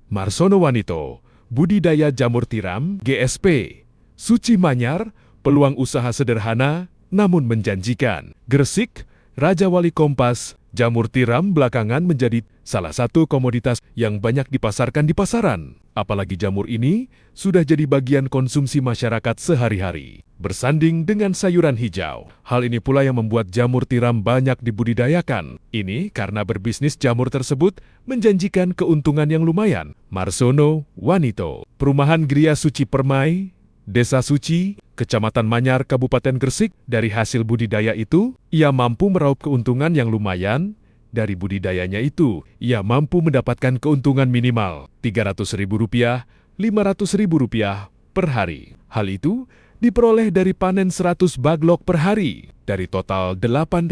Marsono Wanito, budidaya jamur tiram, GSP. Suci Manyar, peluang usaha sederhana namun menjanjikan. Gresik, Raja Wali Kompas, jamur tiram belakangan menjadi salah satu komoditas yang banyak dipasarkan di pasaran. Apalagi jamur ini sudah jadi bagian konsumsi masyarakat sehari-hari. Bersanding dengan sayuran hijau. Hal ini pula yang membuat jamur tiram banyak dibudidayakan. Ini karena berbisnis jamur tersebut menjanjikan keuntungan yang lumayan. Marsono Wanito, Perumahan Gria Suci Permai, Desa Suci, Kecamatan Manyar, Kabupaten Gresik. Dari hasil budidaya itu, ia mampu meraup keuntungan yang lumayan. Dari budidayanya itu, ia mampu mendapatkan keuntungan minimal Rp300.000, Rp500.000 per hari. Hal itu diperoleh dari panen 100 baglok per hari, dari total 8.000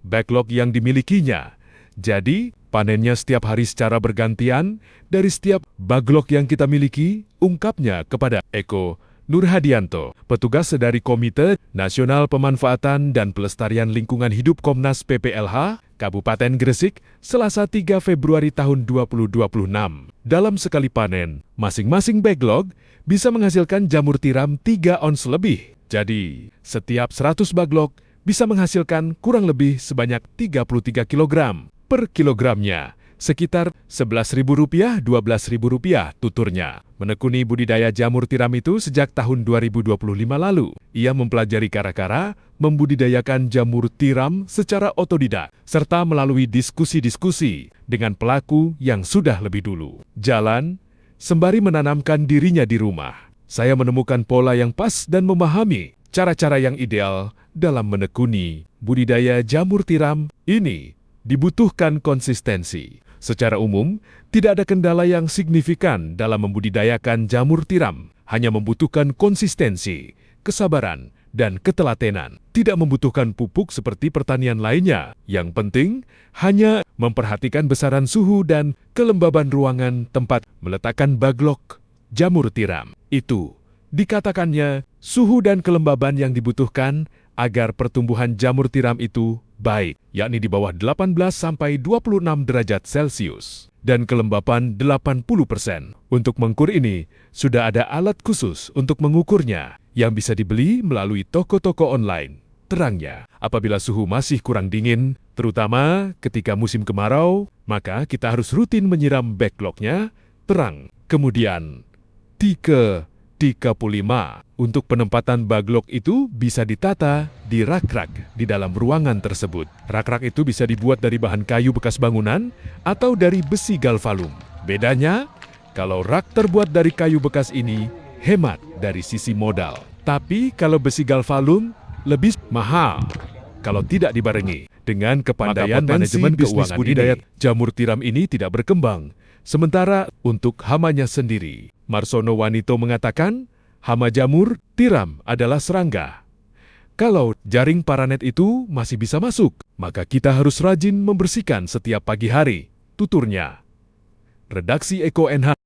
backlog yang dimilikinya. Jadi, panennya setiap hari secara bergantian dari setiap baglok yang kita miliki, ungkapnya kepada Eko Nurhadianto, petugas dari Komite Nasional Pemanfaatan dan Pelestarian Lingkungan Hidup Komnas PPLH, Kabupaten Gresik, Selasa 3 Februari tahun 2026. Dalam sekali panen, masing-masing backlog bisa menghasilkan jamur tiram 3 ons lebih. Jadi, setiap 100 baglok bisa menghasilkan kurang lebih sebanyak 33 kg per kilogramnya. Sekitar Rp11.000, Rp12.000 tuturnya. Menekuni budidaya jamur tiram itu sejak tahun 2025 lalu. Ia mempelajari cara-cara membudidayakan jamur tiram secara otodidak, serta melalui diskusi-diskusi dengan pelaku yang sudah lebih dulu. Jalan, sembari menanamkan dirinya di rumah, saya menemukan pola yang pas dan memahami cara-cara yang ideal dalam menekuni budidaya jamur tiram ini. Dibutuhkan konsistensi. Secara umum, tidak ada kendala yang signifikan dalam membudidayakan jamur tiram. Hanya membutuhkan konsistensi, kesabaran, dan ketelatenan. Tidak membutuhkan pupuk seperti pertanian lainnya. Yang penting, hanya memperhatikan besaran suhu dan kelembaban ruangan tempat meletakkan baglok jamur tiram. Itu dikatakannya suhu dan kelembaban yang dibutuhkan agar pertumbuhan jamur tiram itu baik, yakni di bawah 18-26 derajat Celcius, dan kelembapan 80%. Untuk mengukur ini, sudah ada alat khusus untuk mengukurnya, yang bisa dibeli melalui toko-toko online. Terangnya, apabila suhu masih kurang dingin, terutama ketika musim kemarau, maka kita harus rutin menyiram backlognya terang. Kemudian, 35. Untuk penempatan baglok itu bisa ditata di rak-rak di dalam ruangan tersebut. Rak-rak itu bisa dibuat dari bahan kayu bekas bangunan atau dari besi galvalum. Bedanya, kalau rak terbuat dari kayu bekas ini hemat dari sisi modal. Tapi kalau besi galvalum lebih mahal kalau tidak dibarengi dengan kepandaian manajemen keuangan budidaya jamur tiram ini tidak berkembang. Sementara untuk hamanya sendiri, Marsono Wanito mengatakan, hama jamur tiram adalah serangga. Kalau jaring paranet itu masih bisa masuk, maka kita harus rajin membersihkan setiap pagi hari, tuturnya. Redaksi Eko NH